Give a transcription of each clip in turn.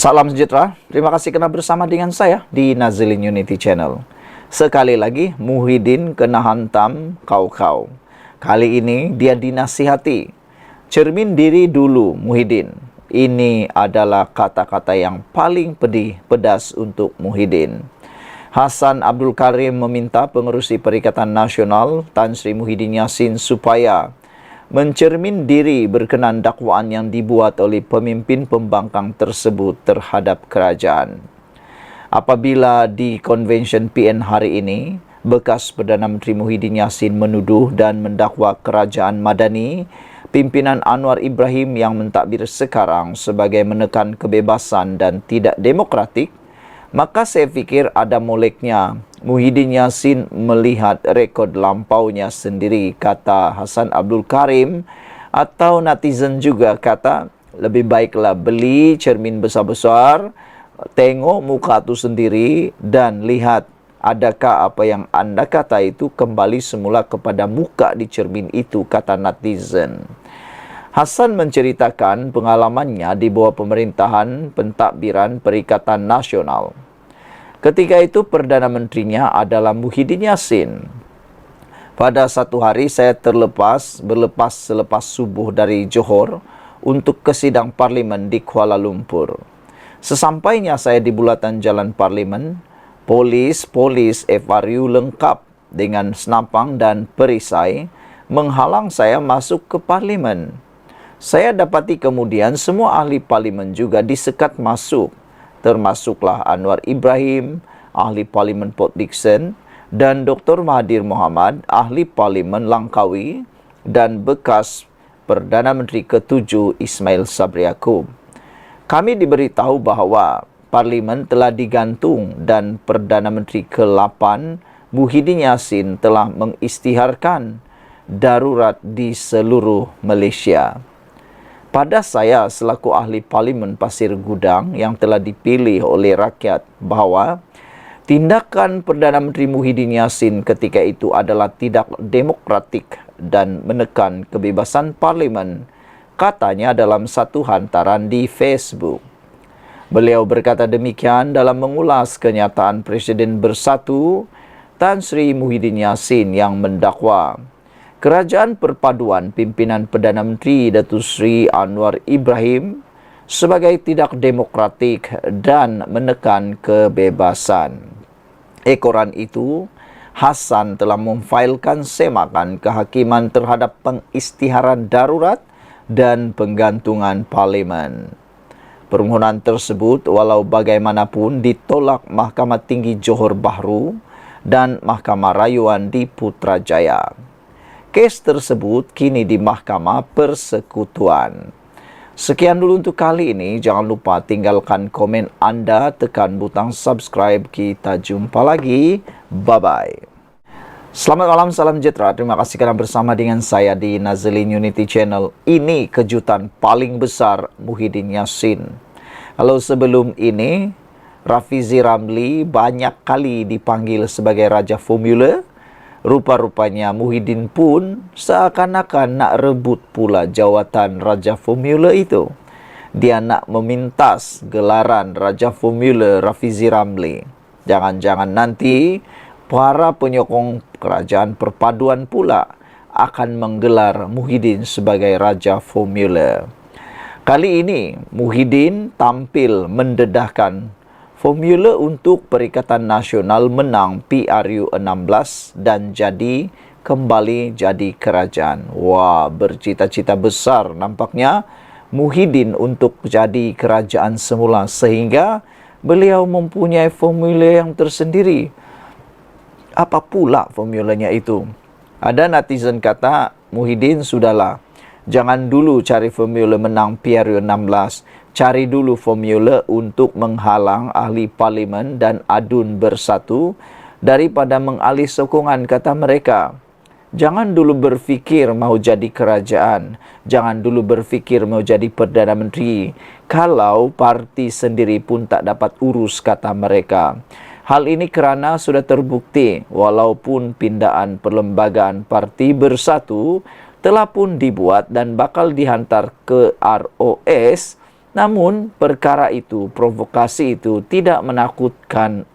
Salam sejahtera, terima kasih kerana bersama dengan saya di Nazilin Unity Channel. Sekali lagi, Muhyiddin kena hantam kau-kau. Kali ini dia dinasihati. Cermin diri dulu Muhyiddin. Ini adalah kata-kata yang paling pedas untuk Muhyiddin. Hasan Abdul Karim meminta pengerusi Perikatan Nasional Tan Sri Muhyiddin Yassin supaya mencermin diri berkenaan dakwaan yang dibuat oleh pemimpin pembangkang tersebut terhadap kerajaan. Apabila di Convention PN hari ini, bekas Perdana Menteri Muhyiddin Yassin menuduh dan mendakwa kerajaan Madani, pimpinan Anwar Ibrahim yang mentadbir sekarang sebagai menekan kebebasan dan tidak demokratik, maka saya fikir ada moleknya Muhyiddin Yassin melihat rekod lampaunya sendiri, kata Hasan Abdul Karim, atau netizen juga kata, lebih baiklah beli cermin besar-besar, tengok muka tu sendiri dan lihat adakah apa yang anda kata itu kembali semula kepada muka di cermin itu, kata netizen. Hasan menceritakan pengalamannya di bawah pemerintahan pentadbiran Perikatan Nasional. Ketika itu Perdana Menterinya adalah Muhyiddin Yassin. Pada satu hari saya berlepas selepas subuh dari Johor untuk ke sidang parlimen di Kuala Lumpur. Sesampainya saya di bulatan jalan parlimen, polis FRU lengkap dengan senapang dan perisai menghalang saya masuk ke parlimen. Saya dapati kemudian semua ahli parlimen juga disekat masuk, termasuklah Anwar Ibrahim, ahli parlimen Port Dickson, dan Dr. Mahathir Mohamad, ahli parlimen Langkawi, dan bekas Perdana Menteri ke-7 Ismail Sabri Yaakob. Kami diberitahu bahawa parlimen telah digantung dan Perdana Menteri ke-8 Muhyiddin Yassin telah mengisytiharkan darurat di seluruh Malaysia. Pada saya selaku ahli parlimen Pasir Gudang yang telah dipilih oleh rakyat bahawa tindakan Perdana Menteri Muhyiddin Yassin ketika itu adalah tidak demokratik dan menekan kebebasan parlimen, katanya dalam satu hantaran di Facebook. Beliau berkata demikian dalam mengulas kenyataan Presiden Bersatu Tan Sri Muhyiddin Yassin yang mendakwa Kerajaan Perpaduan pimpinan Perdana Menteri Datuk Seri Anwar Ibrahim sebagai tidak demokratik dan menekan kebebasan. Ekoran itu, Hasan telah memfailkan semakan kehakiman terhadap pengisytiharan darurat dan penggantungan parlimen. Permohonan tersebut walau bagaimanapun ditolak Mahkamah Tinggi Johor Bahru dan Mahkamah Rayuan di Putrajaya. Kes tersebut kini di Mahkamah Persekutuan. Sekian dulu untuk kali ini. Jangan lupa tinggalkan komen anda, tekan butang subscribe. Kita jumpa lagi. Bye-bye. Selamat malam, salam sejahtera. Terima kasih kerana bersama dengan saya di Nazilin Unity Channel. Ini kejutan paling besar Muhyiddin Yassin. Kalau sebelum ini, Rafizi Ramli banyak kali dipanggil sebagai Raja Formula. Rupa-rupanya Muhyiddin pun seakan-akan nak rebut pula jawatan Raja Formula itu. Dia nak memintas gelaran Raja Formula Rafizi Ramli. Jangan-jangan nanti para penyokong Kerajaan Perpaduan pula akan menggelar Muhyiddin sebagai Raja Formula. Kali ini Muhyiddin tampil mendedahkan formula untuk Perikatan Nasional menang PRU 16 dan kembali jadi kerajaan. Wah, bercita-cita besar nampaknya Muhyiddin untuk jadi kerajaan semula sehingga beliau mempunyai formula yang tersendiri. Apa pula formulanya itu? Ada netizen kata, Muhyiddin sudahlah, jangan dulu cari formula menang PRU 16. Cari dulu formula untuk menghalang ahli parlimen dan adun bersatu daripada mengalih sokongan, kata mereka. Jangan dulu berfikir mahu jadi kerajaan. Jangan dulu berfikir mahu jadi Perdana Menteri. Kalau parti sendiri pun tak dapat urus, kata mereka. Hal ini kerana sudah terbukti walaupun pindaan perlembagaan Parti Bersatu telah pun dibuat dan bakal dihantar ke ROS, Namun, perkara itu, provokasi itu tidak menakutkan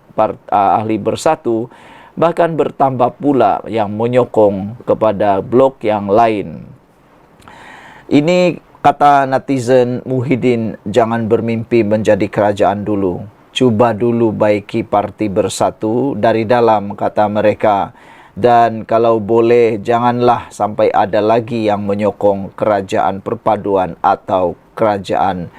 ahli Bersatu, bahkan bertambah pula yang menyokong kepada blok yang lain. Ini kata netizen Muhyiddin, jangan bermimpi menjadi kerajaan dulu. Cuba dulu baiki Parti Bersatu dari dalam, kata mereka. Dan kalau boleh, janganlah sampai ada lagi yang menyokong kerajaan perpaduan atau kerajaan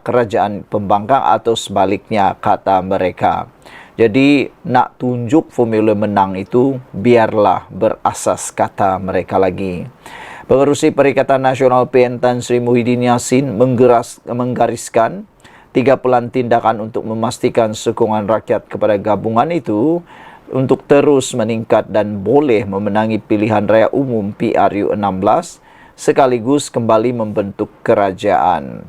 kerajaan pembangkang atau sebaliknya, kata mereka. Jadi nak tunjuk formula menang itu biarlah berasas, kata mereka lagi. Pengerusi Perikatan Nasional PN Tan Sri Muhyiddin Yassin menggariskan 3 pelan tindakan untuk memastikan sokongan rakyat kepada gabungan itu untuk terus meningkat dan boleh memenangi pilihan raya umum PRU 16 sekaligus kembali membentuk kerajaan.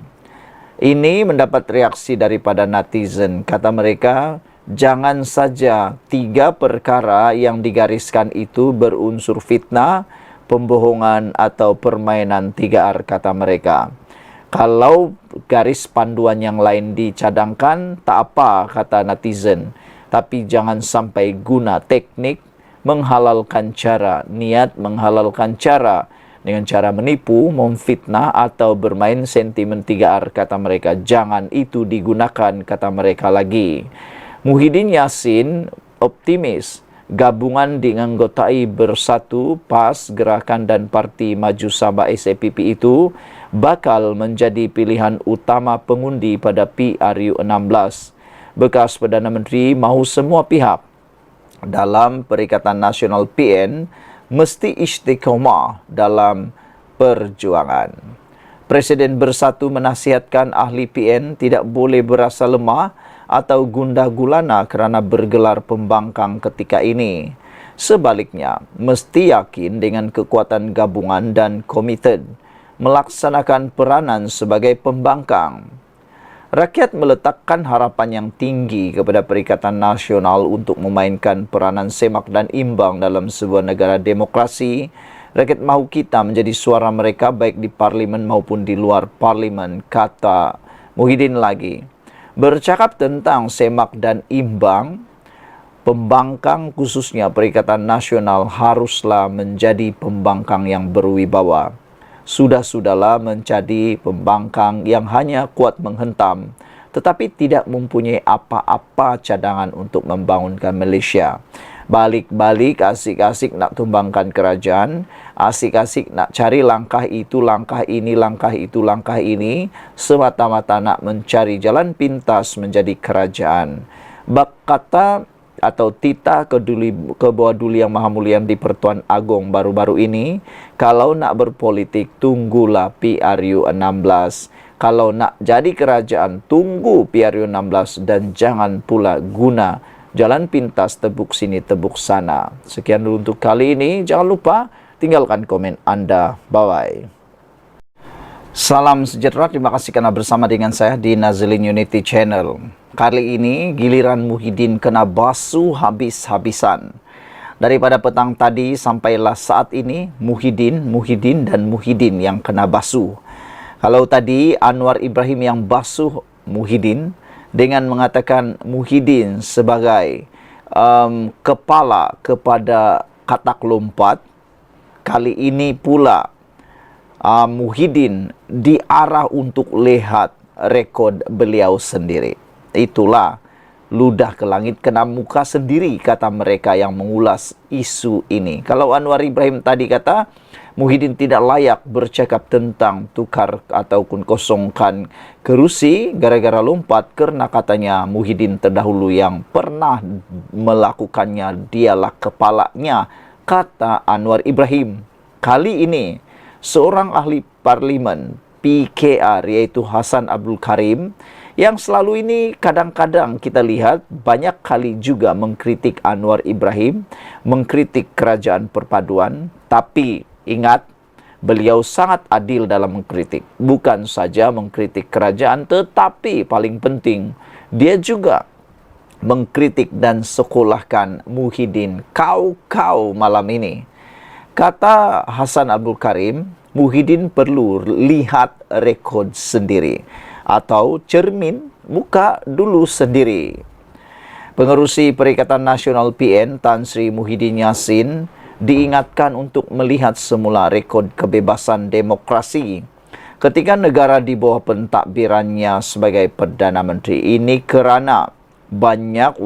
Ini mendapat reaksi daripada netizen. Kata mereka, jangan saja 3 perkara yang digariskan itu berunsur fitnah, pembohongan atau permainan 3R, kata mereka. Kalau garis panduan yang lain dicadangkan, tak apa, kata netizen. Tapi jangan sampai guna teknik menghalalkan cara, niat menghalalkan cara, dengan cara menipu, memfitnah atau bermain sentimen 3R, kata mereka. Jangan itu digunakan, kata mereka lagi. Muhyiddin Yassin optimis gabungan dianggotai Bersatu, PAS, Gerakan dan Parti Maju Sabah SAPP itu bakal menjadi pilihan utama pengundi pada PRU 16. Bekas Perdana Menteri mahu semua pihak dalam Perikatan Nasional PN mesti istiqomah dalam perjuangan. Presiden Bersatu menasihatkan ahli PN tidak boleh berasa lemah atau gundah gulana kerana bergelar pembangkang ketika ini. Sebaliknya, mesti yakin dengan kekuatan gabungan dan komited melaksanakan peranan sebagai pembangkang. Rakyat meletakkan harapan yang tinggi kepada Perikatan Nasional untuk memainkan peranan semak dan imbang dalam sebuah negara demokrasi. Rakyat mahu kita menjadi suara mereka baik di parlimen maupun di luar parlimen, kata Muhyiddin lagi. Bercakap tentang semak dan imbang, pembangkang khususnya Perikatan Nasional haruslah menjadi pembangkang yang berwibawa. Sudah-sudahlah menjadi pembangkang yang hanya kuat menghentam, tetapi tidak mempunyai apa-apa cadangan untuk membangunkan Malaysia. Balik-balik asik-asik nak tumbangkan kerajaan, asik-asik nak cari langkah itu, langkah ini, langkah itu, langkah ini, semata-mata nak mencari jalan pintas menjadi kerajaan. Bak kata atau tita kebawa duli yang maha mulia di Pertuan Agong baru-baru ini, kalau nak berpolitik tunggulah PRU 16. Kalau nak jadi kerajaan tunggu PRU 16 dan jangan pula guna jalan pintas tebuk sini tebuk sana. Sekian dulu untuk kali ini. Jangan lupa tinggalkan komen Anda. Bye-bye. Salam sejahtera, terima kasih karena bersama dengan saya di Nazilin Unity Channel. Kali ini giliran Muhyiddin kena basuh habis-habisan. Daripada petang tadi sampailah saat ini Muhyiddin dan Muhyiddin yang kena basuh. Kalau tadi Anwar Ibrahim yang basuh Muhyiddin dengan mengatakan Muhyiddin sebagai kepala kepada katak lompat, kali ini pula Muhyiddin diarah untuk lihat rekod beliau sendiri. Itulah ludah ke langit kena muka sendiri, kata mereka yang mengulas isu ini. Kalau Anwar Ibrahim tadi kata Muhyiddin tidak layak bercakap tentang tukar ataupun kosongkan kerusi gara-gara lompat, karena katanya Muhyiddin terdahulu yang pernah melakukannya, dialah kepalanya, kata Anwar Ibrahim. Kali ini seorang ahli parlimen PKR yaitu Hassan Abdul Karim yang selalu ini kadang-kadang kita lihat banyak kali juga mengkritik Anwar Ibrahim, mengkritik kerajaan perpaduan, tapi ingat, beliau sangat adil dalam mengkritik. Bukan saja mengkritik kerajaan, tetapi paling penting, dia juga mengkritik dan sekolahkan Muhyiddin. Kau malam ini. Kata Hassan Abdul Karim, Muhyiddin perlu lihat rekod sendiri atau cermin muka dulu sendiri. Pengerusi Perikatan Nasional PN Tan Sri Muhyiddin Yassin diingatkan untuk melihat semula rekod kebebasan demokrasi ketika negara di bawah pentadbirannya sebagai Perdana Menteri. Ini kerana banyak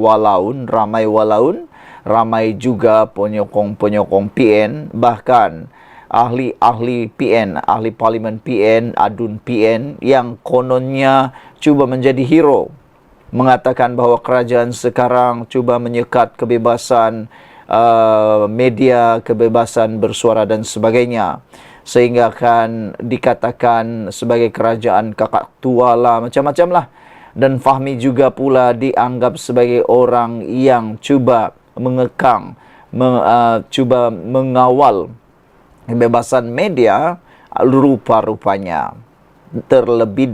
ramai juga penyokong-penyokong PN, bahkan ahli-ahli PN, ahli parlimen PN, adun PN yang kononnya cuba menjadi hero, mengatakan bahawa kerajaan sekarang cuba menyekat kebebasan media, kebebasan bersuara dan sebagainya, sehingga akan dikatakan sebagai kerajaan kakak tua lah, macam-macam lah. Dan Fahmi juga pula dianggap sebagai orang yang cuba mengekang, cuba mengawal kebebasan media rupa-rupanya. Terlebih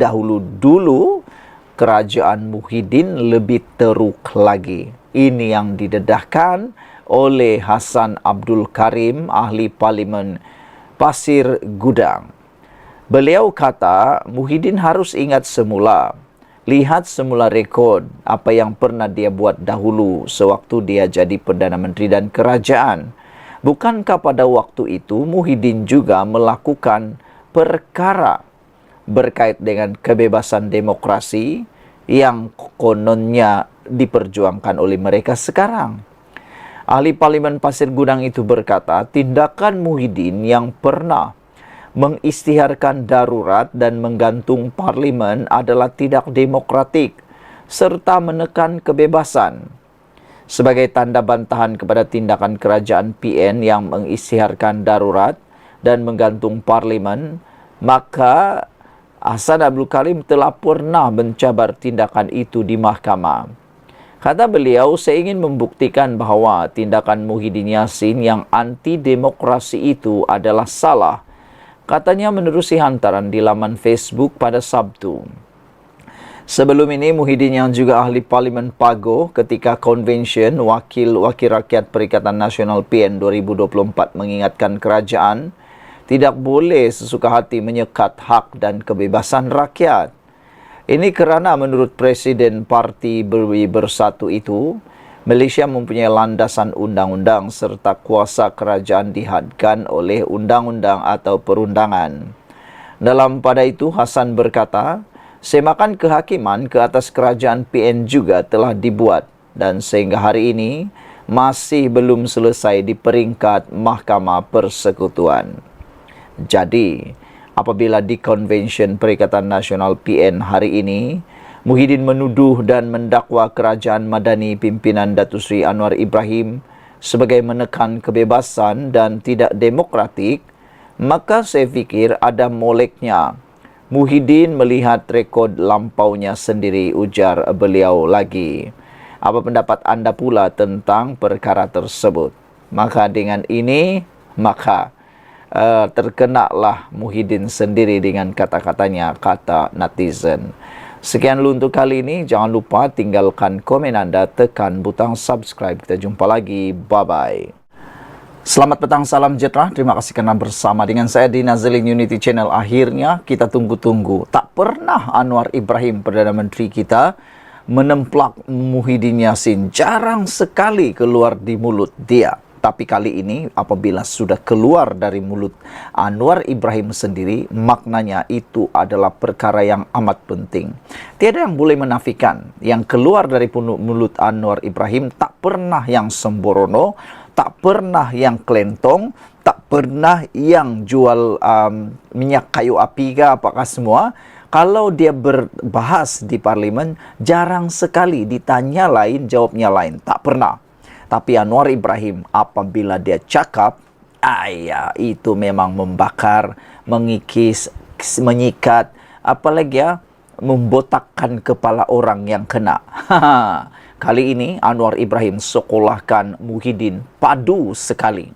dulu kerajaan Muhyiddin lebih teruk lagi. Ini yang didedahkan oleh Hassan Abdul Karim, ahli parlimen Pasir Gudang. Beliau kata Muhyiddin harus ingat semula, lihat semula rekod apa yang pernah dia buat dahulu sewaktu dia jadi Perdana Menteri dan kerajaan. Bukankah pada waktu itu Muhyiddin juga melakukan perkara berkait dengan kebebasan demokrasi yang kononnya diperjuangkan oleh mereka sekarang? Ahli Parlimen Pasir Gudang itu berkata, tindakan Muhyiddin yang pernah mengisytiharkan darurat dan menggantung parlimen adalah tidak demokratik serta menekan kebebasan. Sebagai tanda bantahan kepada tindakan kerajaan PN yang mengisytiharkan darurat dan menggantung parlimen, maka Hassan Abdul Karim telah pernah mencabar tindakan itu di mahkamah. Kata beliau, saya ingin membuktikan bahawa tindakan Muhyiddin Yassin yang anti-demokrasi itu adalah salah. Katanya menerusi hantaran di laman Facebook pada Sabtu. Sebelum ini, Muhyiddin yang juga ahli parlimen Pago ketika konvensyen Wakil-Wakil Rakyat Perikatan Nasional PN 2024 mengingatkan kerajaan tidak boleh sesuka hati menyekat hak dan kebebasan rakyat. Ini kerana menurut Presiden Parti Bersatu itu, Malaysia mempunyai landasan undang-undang serta kuasa kerajaan dihadkan oleh undang-undang atau perundangan. Dalam pada itu, Hassan berkata, semakan kehakiman ke atas kerajaan PN juga telah dibuat dan sehingga hari ini masih belum selesai di peringkat Mahkamah Persekutuan. Jadi, apabila di Konvensyen Perikatan Nasional PN hari ini, Muhyiddin menuduh dan mendakwa kerajaan madani pimpinan Datuk Seri Anwar Ibrahim sebagai menekan kebebasan dan tidak demokratik, maka saya fikir ada moleknya Muhyiddin melihat rekod lampaunya sendiri, ujar beliau lagi. Apa pendapat anda pula tentang perkara tersebut? Maka dengan ini, terkenalah Muhyiddin sendiri dengan kata-katanya, kata netizen. Sekian dulu untuk kali ini. Jangan lupa tinggalkan komen anda, tekan butang subscribe. Kita jumpa lagi. Bye-bye. Selamat petang, salam sejahtera. Terima kasih kerana bersama dengan saya di Nazilin Unity Channel. Akhirnya kita tunggu-tunggu. Tak pernah Anwar Ibrahim, Perdana Menteri kita, menemplak Muhyiddin Yassin. Jarang sekali keluar di mulut dia. Tapi kali ini apabila sudah keluar dari mulut Anwar Ibrahim sendiri, maknanya itu adalah perkara yang amat penting. Tiada yang boleh menafikan yang keluar dari mulut Anwar Ibrahim tak pernah yang sembrono, tak pernah yang kelentong, tak pernah yang jual minyak kayu api ke apakah semua. Kalau dia berbahas di parlimen, jarang sekali ditanya lain, jawabnya lain. Tak pernah. Tapi Anwar Ibrahim apabila dia cakap, itu memang membakar, mengikis, menyikat, apalagi membotakkan kepala orang yang kena. Kali ini Anwar Ibrahim sekolahkan Muhyiddin padu sekali.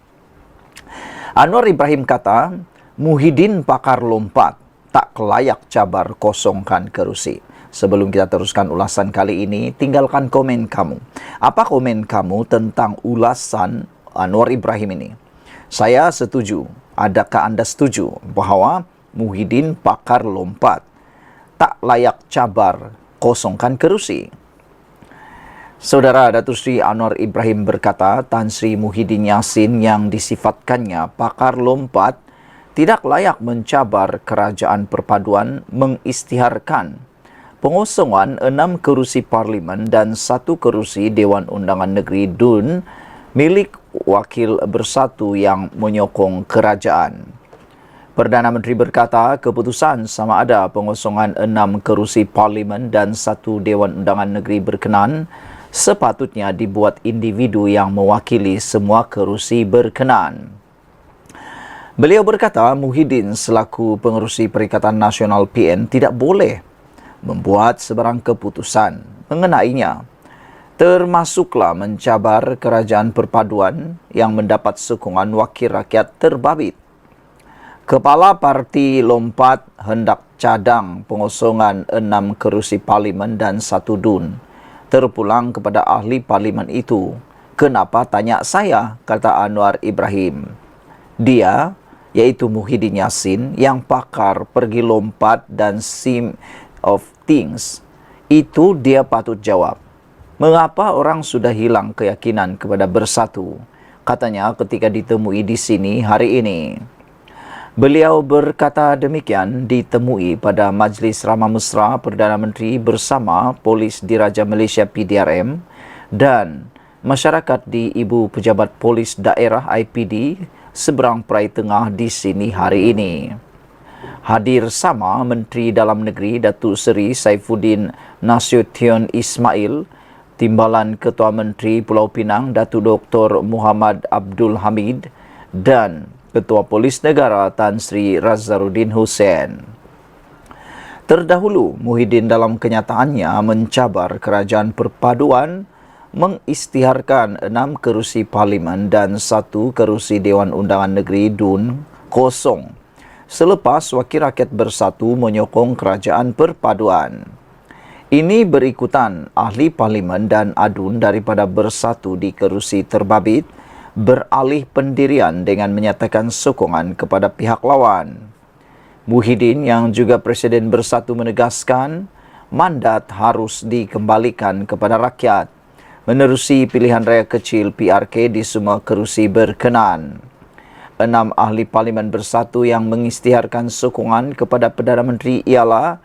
Anwar Ibrahim kata, Muhyiddin pakar lompat, tak layak cabar kosongkan kerusi. Sebelum kita teruskan ulasan kali ini, tinggalkan komen kamu. Apa komen kamu tentang ulasan Anwar Ibrahim ini? Saya setuju adakah Anda setuju bahwa Muhyiddin pakar lompat, tak layak cabar, kosongkan kerusi? Saudara Datuk Seri Anwar Ibrahim berkata, Tan Sri Muhyiddin Yassin yang disifatkannya pakar lompat tidak layak mencabar kerajaan perpaduan mengisytiharkan pengosongan 6 kerusi parlimen dan 1 kerusi Dewan Undangan Negeri DUN milik Wakil Bersatu yang menyokong kerajaan. Perdana Menteri berkata keputusan sama ada pengosongan 6 kerusi parlimen dan 1 Dewan Undangan Negeri berkenan sepatutnya dibuat individu yang mewakili semua kerusi berkenan. Beliau berkata Muhyiddin selaku pengerusi Perikatan Nasional PN tidak boleh membuat sebarang keputusan mengenainya, termasuklah mencabar kerajaan perpaduan yang mendapat sokongan wakil rakyat terbabit. Kepala Parti Lompat hendak cadang pengosongan 6 kerusi parlimen dan 1 DUN. Terpulang kepada ahli parlimen itu. Kenapa tanya saya, kata Anwar Ibrahim. Dia, yaitu Muhyiddin Yassin, yang pakar pergi lompat dan sim of things, itu dia patut jawab. Mengapa orang sudah hilang keyakinan kepada Bersatu? Katanya ketika ditemui di sini hari ini. Beliau berkata demikian ditemui pada Majlis Ramah Mesra Perdana Menteri bersama Polis Diraja Malaysia PDRM dan masyarakat di Ibu Pejabat Polis Daerah IPD seberang Perai Tengah di sini hari ini. Hadir sama Menteri Dalam Negeri Datuk Seri Saifuddin Nasution Ismail, Timbalan Ketua Menteri Pulau Pinang Datuk Dr. Muhammad Abdul Hamid dan Ketua Polis Negara Tan Sri Razzaruddin Hussein. Terdahulu, Muhyiddin dalam kenyataannya mencabar kerajaan perpaduan mengisytiharkan 6 kerusi parlimen dan 1 kerusi Dewan Undangan Negeri DUN kosong selepas Wakil Rakyat Bersatu menyokong kerajaan perpaduan. Ini berikutan ahli parlimen dan ADUN daripada Bersatu di kerusi terbabit beralih pendirian dengan menyatakan sokongan kepada pihak lawan. Muhyiddin yang juga Presiden Bersatu menegaskan mandat harus dikembalikan kepada rakyat menerusi pilihan raya kecil PRK di semua kerusi berkenan. 6 ahli parlimen Bersatu yang mengisytiharkan sokongan kepada Perdana Menteri ialah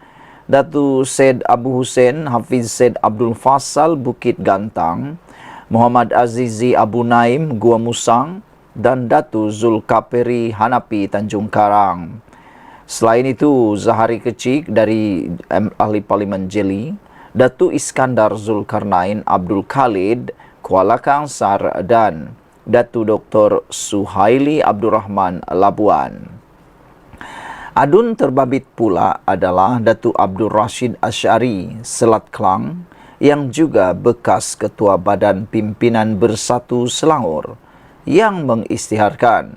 Datuk Syed Abu Hussein Hafiz Syed Abdul Fassal Bukit Gantang, Muhammad Azizi Abu Naim Gua Musang dan Datuk Zulkaperi Hanapi Tanjung Karang. Selain itu, Zahari Kecik dari ahli parlimen Jeli, Datuk Iskandar Zulkarnain Abdul Khalid Kuala Kangsar dan Datuk Dr. Suhaili Abdul Rahman Labuan. Adun terbabit pula adalah Datuk Abdul Rashid Ash'ari Selat Kelang yang juga bekas Ketua Badan Pimpinan Bersatu Selangor yang mengisytiharkan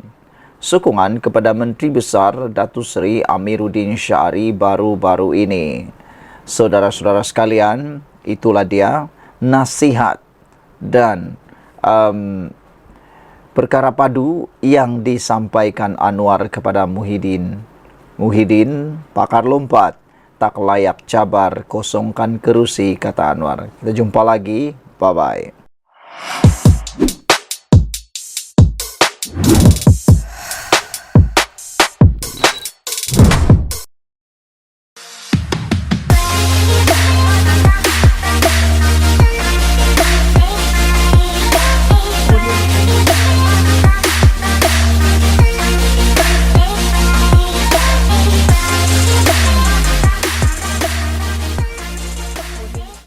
sokongan kepada Menteri Besar Datuk Seri Amiruddin Syari baru-baru ini. Saudara-saudara sekalian, itulah dia nasihat dan perkara padu yang disampaikan Anwar kepada Muhyiddin. Muhyiddin, pakar lompat, tak layak cabar, kosongkan kerusi, kata Anwar. Kita jumpa lagi, bye-bye.